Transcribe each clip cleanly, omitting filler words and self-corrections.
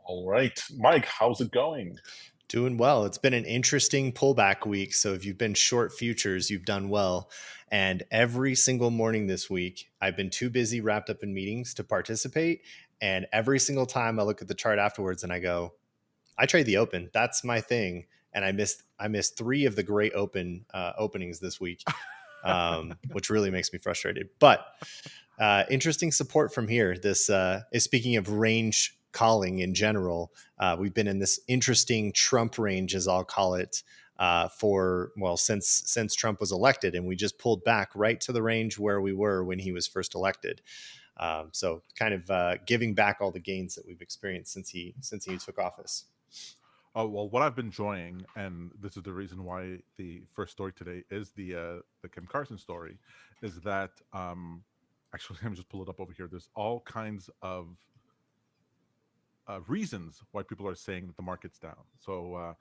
All right, Mike, how's it going? Doing well. It's been an interesting pullback week. So if you've been short futures, you've done well. And every single morning this week, I've been too busy wrapped up in meetings to participate. And every single time I look at the chart afterwards and I go, I trade the open. That's my thing. And I missed three of the great openings this week, which really makes me frustrated. But interesting support from here. This is speaking of range calling in general. We've been in this interesting Trump range, as I'll call it, since Trump was elected, and we just pulled back right to the range where we were when he was first elected. So kind of giving back all the gains that we've experienced since he took office. Oh, well, what I've been enjoying, and this is the reason why the first story today is the Kim Carson story, is that actually, let me just pull it up over here. There's all kinds of reasons why people are saying that the market's down. So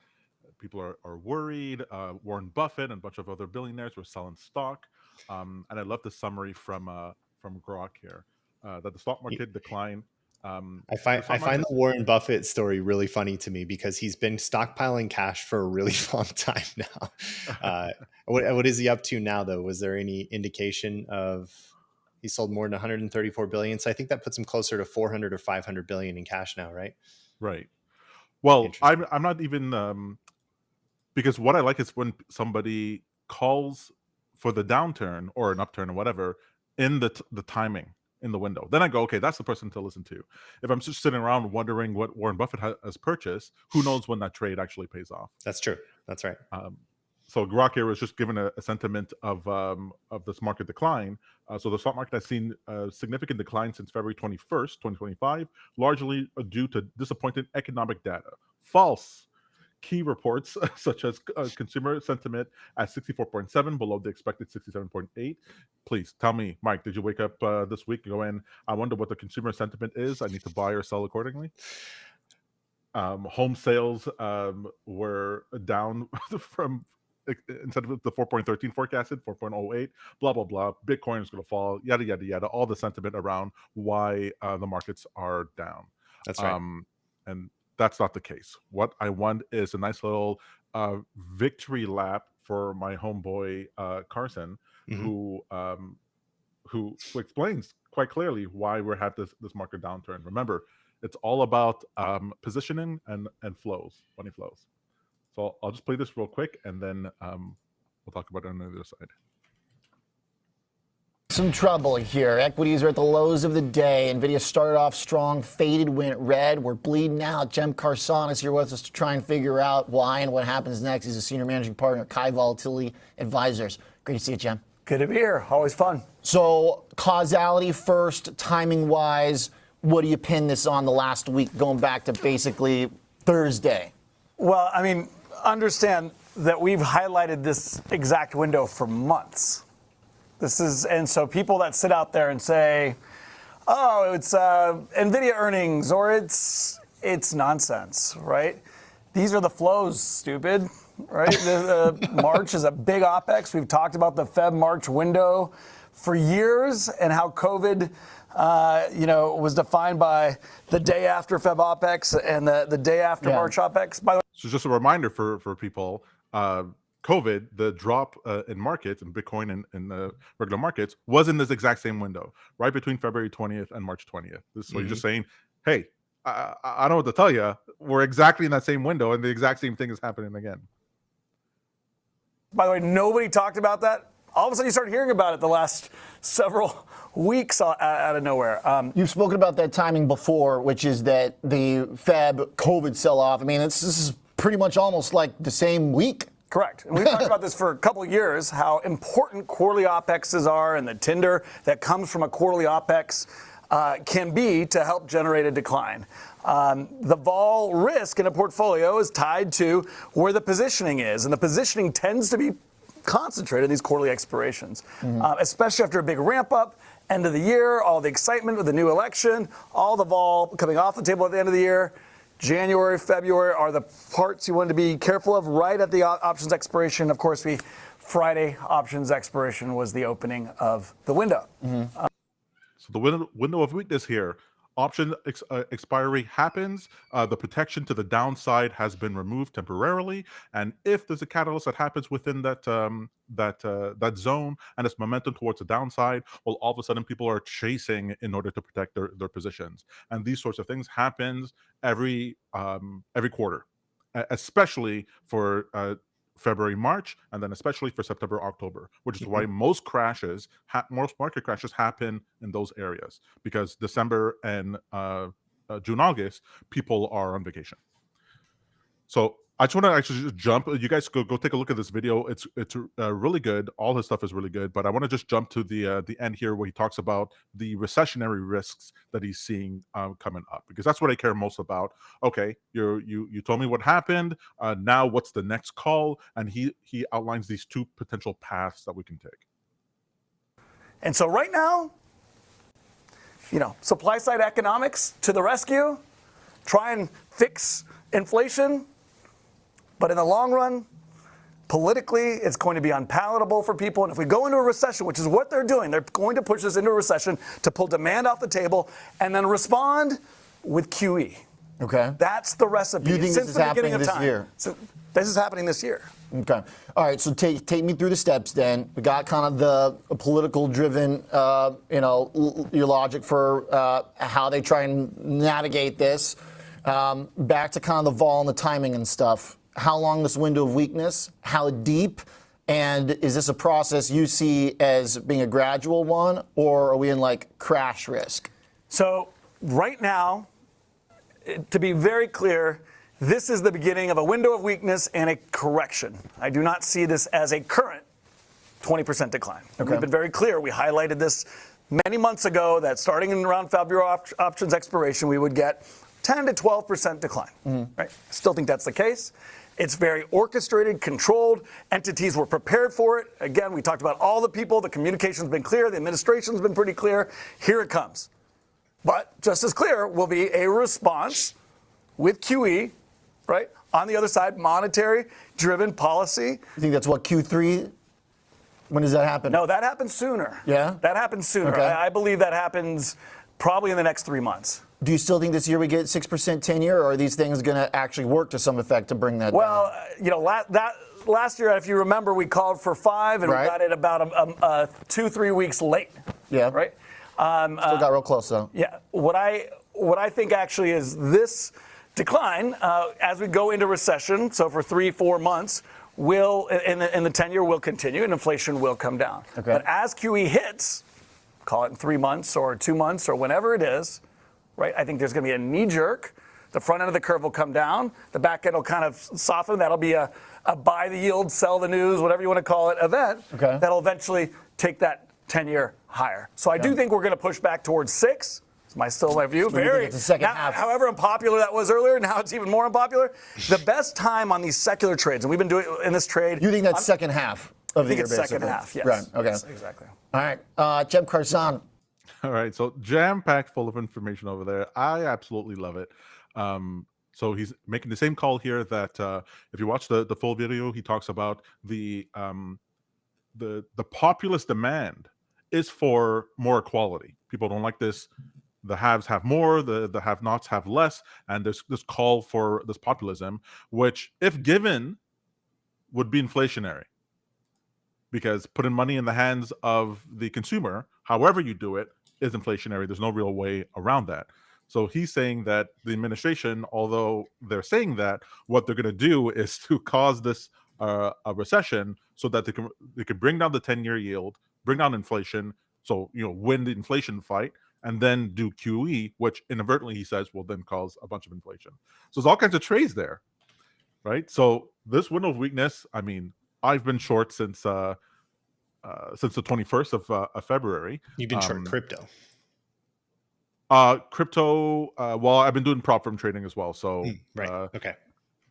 people are worried. Warren Buffett and a bunch of other billionaires were selling stock. And I love the summary from Grok here, that the stock market declined. I find the Warren Buffett story really funny to me because he's been stockpiling cash for a really long time now. What is he up to now, though? Was there any indication of he sold more than 134 billion? So I think that puts him closer to 400 or 500 billion in cash now, right? Right. Well, I'm not even because what I like is when somebody calls for the downturn or an upturn or whatever in the timing in the window. Then I go, okay, that's the person to listen to. If I'm just sitting around wondering what Warren Buffett has purchased, who knows when that trade actually pays off? That's true. That's right. So Grok here was just given a sentiment of this market decline. So the stock market has seen a significant decline since February 21st, 2025, largely due to disappointing economic data. False. Key reports such as consumer sentiment at 64.7, below the expected 67.8. Please tell me, Mike, did you wake up this week and go in, I wonder what the consumer sentiment is? I need to buy or sell accordingly? Home sales were down from, instead of the 4.13 forecasted, 4.08, blah, blah, blah. Bitcoin is going to fall, yada, yada, yada. All the sentiment around why the markets are down. That's right. And that's not the case. What I want is a nice little victory lap for my homeboy Carson, who explains quite clearly why we're at this market downturn. Remember, it's all about positioning and flows, money flows. So I'll just play this real quick, and then we'll talk about it on the other side. Some trouble here. Equities are at the lows of the day. NVIDIA started off strong, faded, went red. We're bleeding out. Jem Carson is here with us to try and figure out why and what happens next. He's a senior managing partner at Kai Volatility Advisors. Great to see you, Jem. Good to be here. Always fun. So causality first, timing-wise, what do you pin this on the last week, going back to basically Thursday? Well, I mean, understand that we've highlighted this exact window for months. And so people that sit out there and say, oh, it's NVIDIA earnings, or it's nonsense, right? These are the flows, stupid, right? March is a big Opex. We've talked about the Feb-March window for years and how COVID, was defined by the day after Feb Opex and the day after March Opex. By the way, so just a reminder for people, COVID, the drop in markets and Bitcoin and the regular markets was in this exact same window, right between February 20th and March 20th. So you're just saying, hey, I don't know what to tell you. We're exactly in that same window, and the exact same thing is happening again. By the way, nobody talked about that. All of a sudden, you start hearing about it the last several weeks out of nowhere. You've spoken about that timing before, which is that the Feb COVID sell-off. I mean, this is pretty much almost like the same week. Correct. And we've talked about this for a couple of years, how important quarterly OPEXs are and the tinder that comes from a quarterly OPEX can be to help generate a decline. The vol risk in a portfolio is tied to where the positioning is, and the positioning tends to be concentrated in these quarterly expirations, especially after a big ramp up, end of the year, all the excitement with the new election, all the vol coming off the table at the end of the year. January, February are the parts you want to be careful of right at the options expiration. Of course, Friday options expiration was the opening of the window. So the window of weakness here, option expiry happens, the protection to the downside has been removed temporarily, and if there's a catalyst that happens within that that zone and it's momentum towards the downside, well, all of a sudden people are chasing in order to protect their positions, and these sorts of things happens every quarter, especially for February, March, and then especially for September, October, which is why most market crashes happen in those areas, because December and June, August, people are on vacation. So I just want to actually just jump. You guys go take a look at this video. It's really good. All his stuff is really good. But I want to just jump to the end here where he talks about the recessionary risks that he's seeing coming up, because that's what I care most about. Okay, you told me what happened. Now what's the next call? And he outlines these two potential paths that we can take. And so right now, supply side economics to the rescue, try and fix inflation. But in the long run, politically, it's going to be unpalatable for people. And if we go into a recession, which is what they're doing, they're going to push us into a recession to pull demand off the table and then respond with QE. Okay. That's the recipe. You think this is happening this year? So this is happening this year. Okay. All right. So take me through the steps then. We got kind of the political driven, your logic for how they try and navigate this. Back to kind of the vol and the timing and stuff. How long this window of weakness? How deep? And is this a process you see as being a gradual one, or are we in like crash risk? So right now, to be very clear, this is the beginning of a window of weakness and a correction. I do not see this as a current 20% decline. Okay. We've been very clear. We highlighted this many months ago that starting in around February options expiration, we would get 10 to 12% decline. Right? Still think that's the case. It's very orchestrated, controlled. Entities were prepared for it. Again, we talked about all the people. The communication's been clear. The administration's been pretty clear. Here it comes. But just as clear will be a response with QE, right? On the other side, monetary-driven policy. You think that's what, Q3? When does that happen? No, that happens sooner. Yeah? That happens sooner. Okay. I believe that happens probably in the next 3 months. Do you still think this year we get 6% 10-year, or are these things going to actually work to some effect to bring that down? Well, last year, if you remember, we called for 5, and we got it about 2-3 weeks late. Yeah. Right? Still got real close, though. Yeah. What I think actually is this decline, as we go into recession, so for 3-4 months, will in the 10-year will continue, and inflation will come down. Okay. But as QE hits, call it in 3 months or 2 months or whenever it is, right? I think there's going to be a knee jerk. The front end of the curve will come down. The back end will kind of soften. That'll be a buy the yield, sell the news, whatever you want to call it, event. Okay. That'll eventually take that 10-year higher. So I do think we're going to push back towards 6. It's my view. Very. It's the second half. However unpopular that was earlier, now it's even more unpopular. The best time on these secular trades, and we've been doing in this trade. You think that's second half of the year, basically? Second half, yes. Right. Okay. Yes, exactly. All right. Jem Carson. All right, so jam-packed full of information over there. I absolutely love it. So he's making the same call here that if you watch the full video, he talks about the populist demand is for more equality. People don't like this. The haves have more, the have-nots have less, and there's this call for this populism, which, if given, would be inflationary. Because putting money in the hands of the consumer, however you do it, is inflationary. There's no real way around that. So he's saying that the administration, although they're saying that, what they're going to do is to cause this a recession so that they can bring down the 10-year yield, bring down inflation, so win the inflation fight, and then do QE, which inadvertently he says will then cause a bunch of inflation. So there's all kinds of trades there, right? So this window of weakness, I mean, I've been short since the 21st of February. You've been short crypto. Crypto. Well, I've been doing prop firm trading as well. So right. Okay.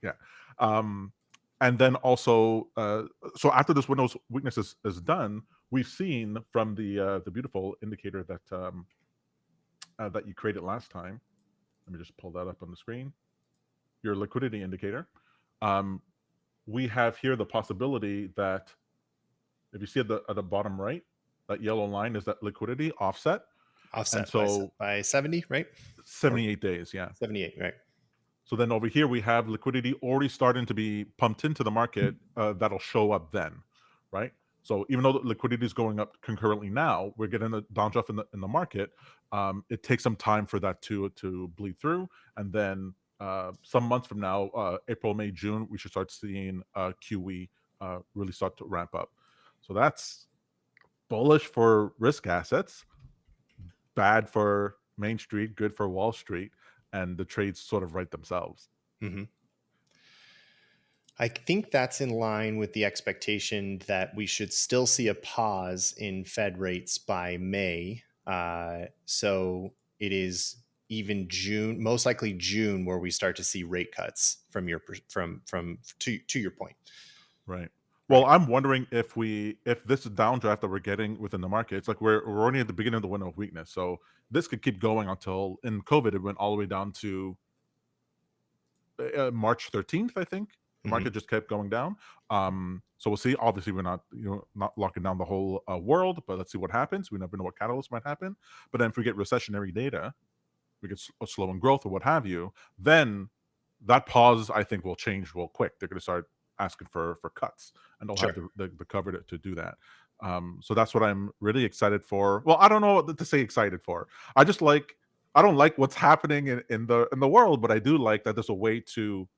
Yeah. And then also, so after this window weakness is done, we've seen from the beautiful indicator that that you created last time. Let me just pull that up on the screen. Your liquidity indicator. We have here the possibility that if you see at the bottom right, that yellow line is that liquidity offset. Offset so by 70, right? 78 days, yeah. 78, right? So then over here we have liquidity already starting to be pumped into the market. That'll show up then, right? So even though the liquidity is going up concurrently now, we're getting a downdraft in the market. It takes some time for that to bleed through, and then some months from now, April, May, June, we should start seeing QE really start to ramp up. So that's bullish for risk assets, bad for Main Street, good for Wall Street, and the trades sort of write themselves. Mm-hmm. I think that's in line with the expectation that we should still see a pause in Fed rates by May. So it is even June, most likely June, where we start to see rate cuts from your to your point. Right. Well, I'm wondering if this downdraft that we're getting within the market, it's like we're only at the beginning of the window of weakness. So this could keep going until in COVID it went all the way down to March 13th, I think. The market just kept going down. So we'll see. Obviously, we're not not locking down the whole world, but let's see what happens. We never know what catalyst might happen. But then if we get recessionary data, we get a slowing growth or what have you, then that pause I think will change real quick. They're going to start asking for cuts, and they'll have the cover to do that. So that's what I'm really excited for. Well, I don't know what to say excited for. I don't like what's happening in the world, but I do like that there's a way to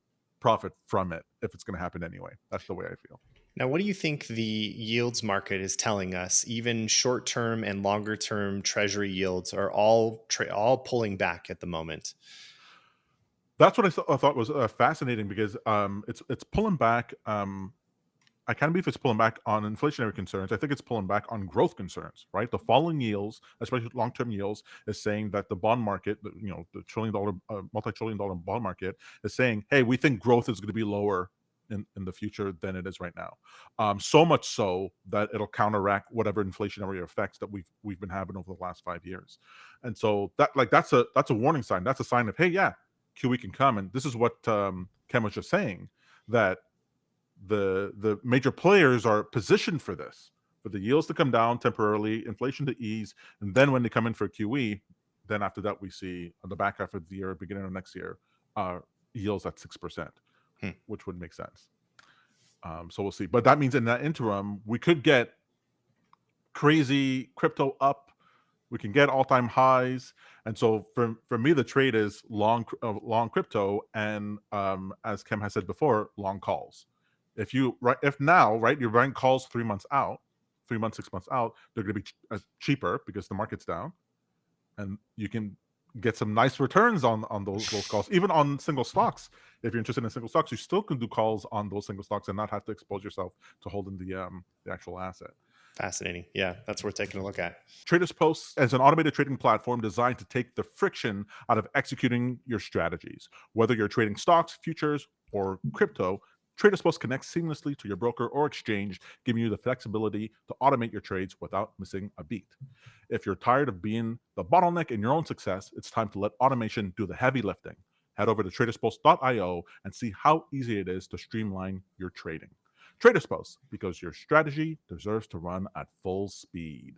profit from it if it's going to happen anyway. That's the way I feel. Now, what do you think the yields market is telling us? Even short-term and longer-term treasury yields are all pulling back at the moment. That's what I thought was fascinating because it's pulling back. I can't believe it's pulling back on inflationary concerns. I think it's pulling back on growth concerns, right? The falling yields, especially long-term yields, is saying that the bond market, the trillion-dollar, multi-trillion-dollar bond market, is saying, hey, we think growth is going to be lower in the future than it is right now. So much so that it'll counteract whatever inflationary effects that we've been having over the last 5 years. And so that's a warning sign. That's a sign of, hey, yeah, QE can come. And this is what Ken was just saying, that the major players are positioned for this, for the yields to come down temporarily, inflation to ease, and then when they come in for QE, then after that we see on the back half of the year, beginning of next year, yields at 6%, which would make sense. So we'll see. But that means in that interim, we could get crazy crypto up. We can get all-time highs, and so for me, the trade is long crypto, and as Kem has said before, long calls. If now you're buying calls 3 months out, 3 months, 6 months out, they're going to be cheaper because the market's down, and you can get some nice returns on those calls, even on single stocks. If you're interested in single stocks, you still can do calls on those single stocks and not have to expose yourself to holding the actual asset. Fascinating. Yeah, that's worth taking a look at. TradersPost is an automated trading platform designed to take the friction out of executing your strategies. Whether you're trading stocks, futures, or crypto, TradersPost connects seamlessly to your broker or exchange, giving you the flexibility to automate your trades without missing a beat. If you're tired of being the bottleneck in your own success, it's time to let automation do the heavy lifting. Head over to TradersPost.io and see how easy it is to streamline your trading. TradersPost, because your strategy deserves to run at full speed.